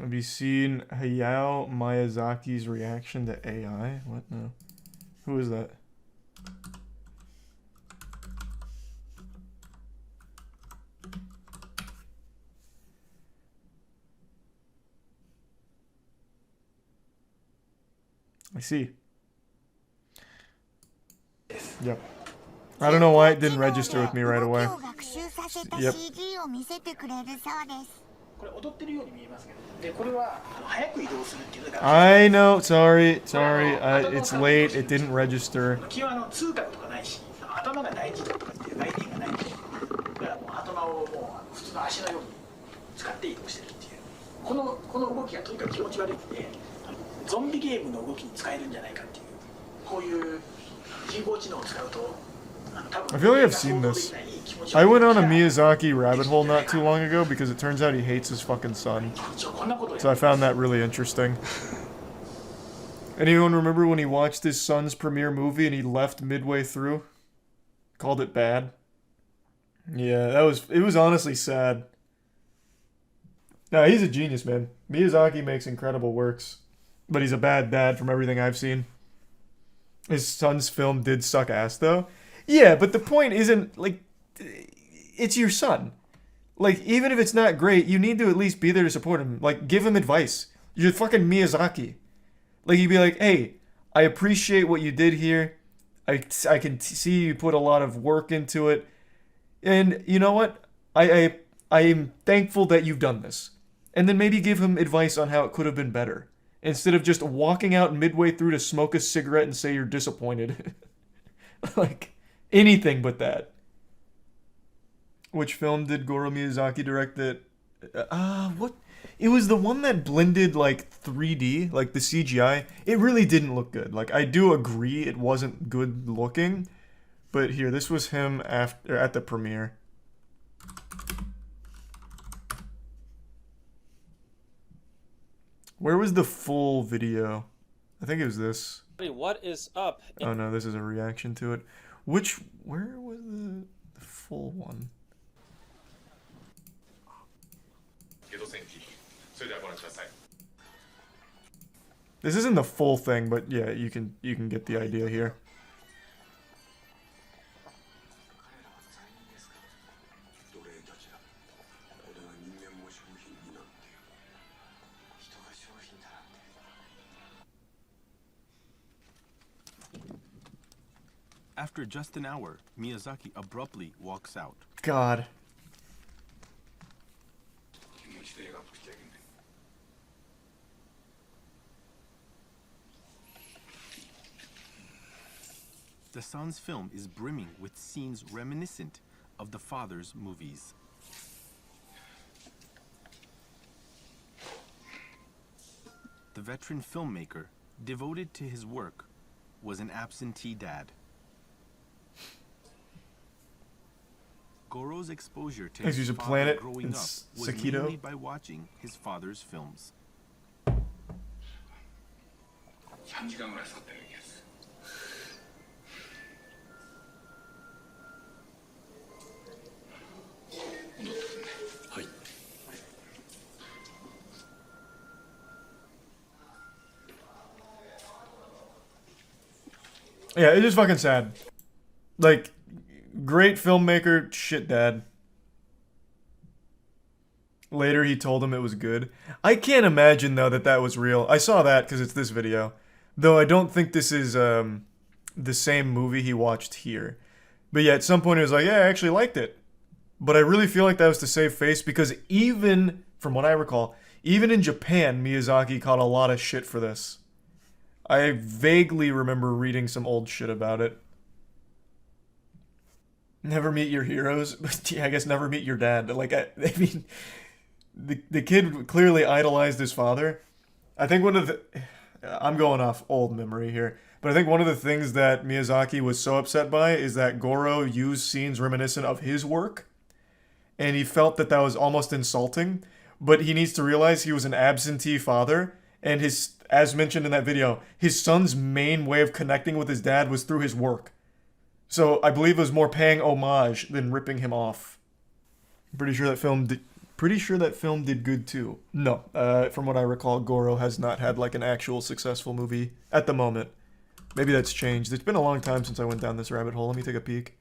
Have you seen Hayao Miyazaki's reaction to AI? What? No. Who is that? I see. Yep. I don't know why it didn't register with me right away. Yep. I know. Sorry. It's late. It didn't register. I feel like I've seen this. I went on a Miyazaki rabbit hole not too long ago because it turns out he hates his fucking son. So I found that really interesting. Anyone remember when he watched his son's premiere movie and he left midway through? Called it bad? Yeah, it was honestly sad. No, he's a genius, man. Miyazaki makes incredible works. But he's a bad dad from everything I've seen. His son's film did suck ass, though. Yeah, but the point isn't, like, it's your son. Like, even if it's not great, you need to at least be there to support him. Like, give him advice. You're fucking Miyazaki. Like, you'd be like, hey, I appreciate what you did here. I can see you put a lot of work into it. And you know what? I am thankful that you've done this. And then maybe give him advice on how it could have been better. Instead of just walking out midway through to smoke a cigarette and say you're disappointed. Like, anything but that. Which film did Goro Miyazaki direct that... what? It was the one that blended, like, 3D, like the CGI. It really didn't look good. Like, I do agree it wasn't good looking. But here, this was him after at the premiere. Where was the full video? I think it was this. What is up? Oh no, this is a reaction to it. Where was the full one? This isn't the full thing, but yeah, you can get the idea here. After just an hour, Miyazaki abruptly walks out. God. The son's film is brimming with scenes reminiscent of the father's movies. The veteran filmmaker, devoted to his work, was an absentee dad. Goro's exposure to his father growing up was mainly by watching his father's films. Yeah, it's just fucking sad. Like, great filmmaker, shit dad. Later he told him it was good. I can't imagine though that was real. I saw that because it's this video. Though I don't think this is the same movie he watched here. But yeah, at some point he was like, yeah, I actually liked it. But I really feel like that was to save face because even, from what I recall, even in Japan, Miyazaki caught a lot of shit for this. I vaguely remember reading some old shit about it. Never meet your heroes, but yeah, I guess never meet your dad. Like, I mean, the kid clearly idolized his father. I think one of the... I'm going off old memory here. But I think one of the things that Miyazaki was so upset by is that Goro used scenes reminiscent of his work. And he felt that was almost insulting. But he needs to realize he was an absentee father. And his, as mentioned in that video, his son's main way of connecting with his dad was through his work. So I believe it was more paying homage than ripping him off. I'm pretty sure that film pretty sure that film did good too. No, from what I recall, Goro has not had like an actual successful movie at the moment. Maybe that's changed. It's been a long time since I went down this rabbit hole. Let me take a peek.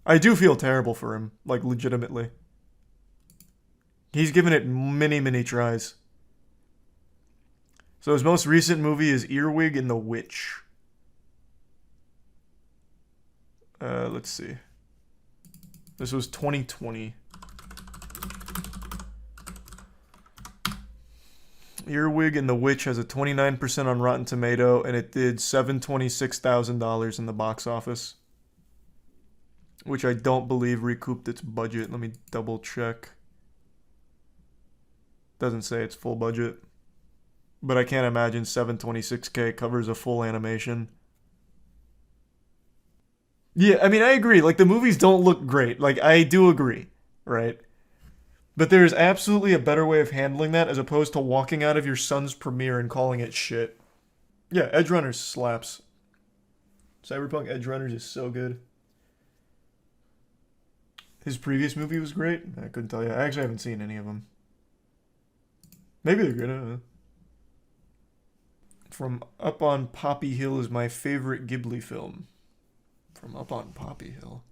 I do feel terrible for him, like legitimately. He's given it many, many tries. So his most recent movie is Earwig and the Witch. Let's see. This was 2020. Earwig and the Witch has a 29% on Rotten Tomato, and it did $726,000 in the box office, which I don't believe recouped its budget. Let me double check. Doesn't say it's full budget, but I can't imagine $726K covers a full animation. Yeah, I mean, I agree. Like, the movies don't look great. Like, I do agree, right? But there's absolutely a better way of handling that as opposed to walking out of your son's premiere and calling it shit. Yeah, Edge Runners slaps. Cyberpunk Edge Runners is so good. His previous movie was great. I couldn't tell you. I actually haven't seen any of them. Maybe they're good. I don't know. From Up on Poppy Hill is my favorite Ghibli film. From Up on Poppy Hill.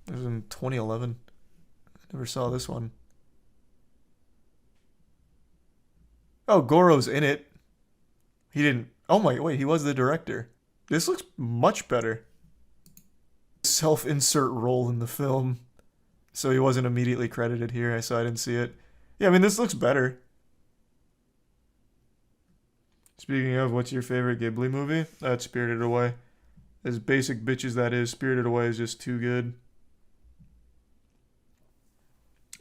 It was in 2011. I never saw this one. Oh, Goro's in it. He didn't... Oh my... Wait, he was the director. This looks much better. Self-insert role in the film. So he wasn't immediately credited here, so I didn't see it. Yeah, I mean, this looks better. Speaking of, what's your favorite Ghibli movie? That's Spirited Away. As basic bitch as that is, Spirited Away is just too good.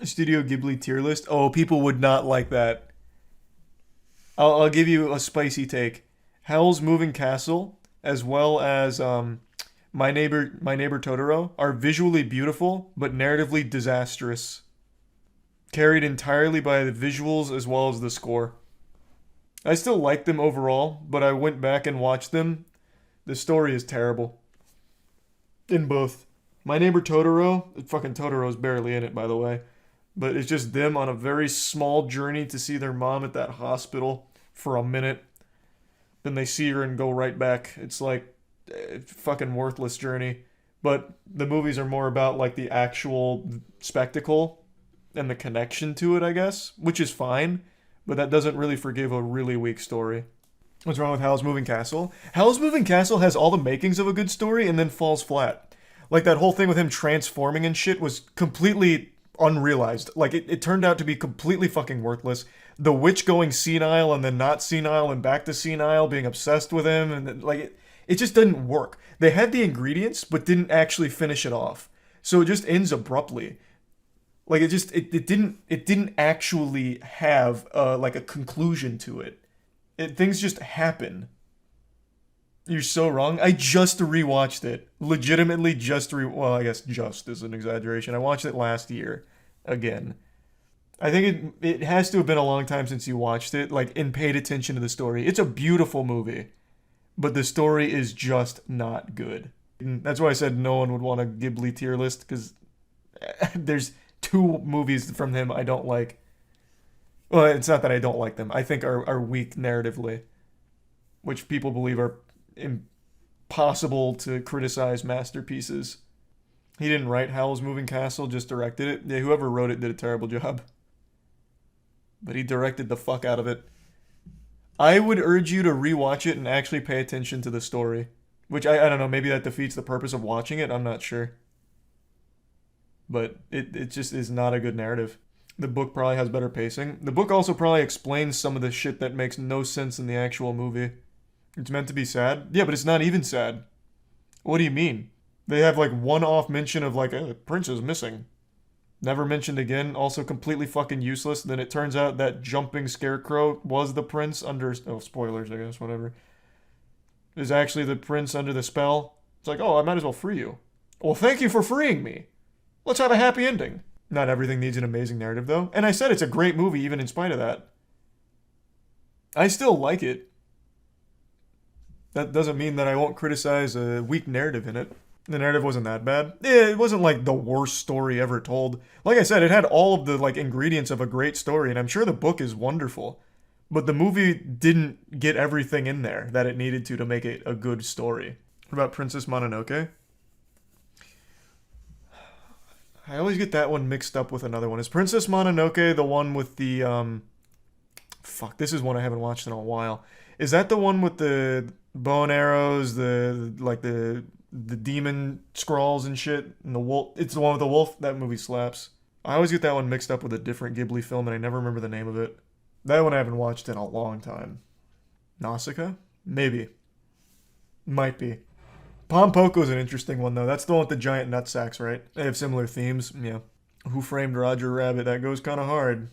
Studio Ghibli tier list. Oh, people would not like that. I'll give you a spicy take. Howl's Moving Castle, as well as My Neighbor Totoro, are visually beautiful, but narratively disastrous. Carried entirely by the visuals as well as the score. I still like them overall, but I went back and watched them. The story is terrible. In both. My Neighbor Totoro, fucking Totoro's barely in it, by the way, but it's just them on a very small journey to see their mom at that hospital for a minute. Then they see her and go right back. It's like a fucking worthless journey. But the movies are more about like the actual spectacle and the connection to it, I guess, which is fine. But that doesn't really forgive a really weak story. What's wrong with Howl's Moving Castle? Howl's Moving Castle has all the makings of a good story and then falls flat. Like that whole thing with him transforming and shit was completely unrealized. Like it turned out to be completely fucking worthless. The witch going senile and then not senile and back to senile, being obsessed with him, and then, like it just didn't work. They had the ingredients but didn't actually finish it off. So it just ends abruptly. Like it didn't actually have like a conclusion to it. Things just happen. You're so wrong. I just rewatched it. Legitimately well, I guess just is an exaggeration. I watched it last year again. I think it has to have been a long time since you watched it, like, and paid attention to the story. It's a beautiful movie, but the story is just not good. And that's why I said no one would want a Ghibli tier list, because there's 2 movies from him I don't like. Well, it's not that I don't like them. I think are weak narratively, which people believe are impossible to criticize masterpieces. He didn't write Howl's Moving Castle, just directed it. Yeah, whoever wrote it did a terrible job. But he directed the fuck out of it. I would urge you to rewatch it and actually pay attention to the story. Which, I don't know, maybe that defeats the purpose of watching it, I'm not sure. But it just is not a good narrative. The book probably has better pacing. The book also probably explains some of the shit that makes no sense in the actual movie. It's meant to be sad? Yeah, but it's not even sad. What do you mean? They have like one-off mention of like, the prince is missing. Never mentioned again. Also completely fucking useless. Then it turns out that jumping scarecrow was the prince under... Oh, spoilers, I guess, whatever. Is actually the prince under the spell. It's like, oh, I might as well free you. Well, thank you for freeing me. Let's have a happy ending. Not everything needs an amazing narrative, though. And I said it's a great movie, even in spite of that. I still like it. That doesn't mean that I won't criticize a weak narrative in it. The narrative wasn't that bad. It wasn't like the worst story ever told. Like I said, it had all of the like ingredients of a great story, and I'm sure the book is wonderful. But the movie didn't get everything in there that it needed to make it a good story. What about Princess Mononoke? I always get that one mixed up with another one. Is Princess Mononoke the one with the fuck, this is one I haven't watched in a while. Is that the one with the bow and arrows, the demon scrawls and shit, and the wolf? It's the one with the wolf. That movie slaps. I always get that one mixed up with a different Ghibli film, and I never remember the name of it. That one I haven't watched in a long time. Nausicaa? Maybe. Might be. Pompoko's an interesting one, though. That's the one with the giant nutsacks, right? They have similar themes. Yeah. Who Framed Roger Rabbit? That goes kind of hard.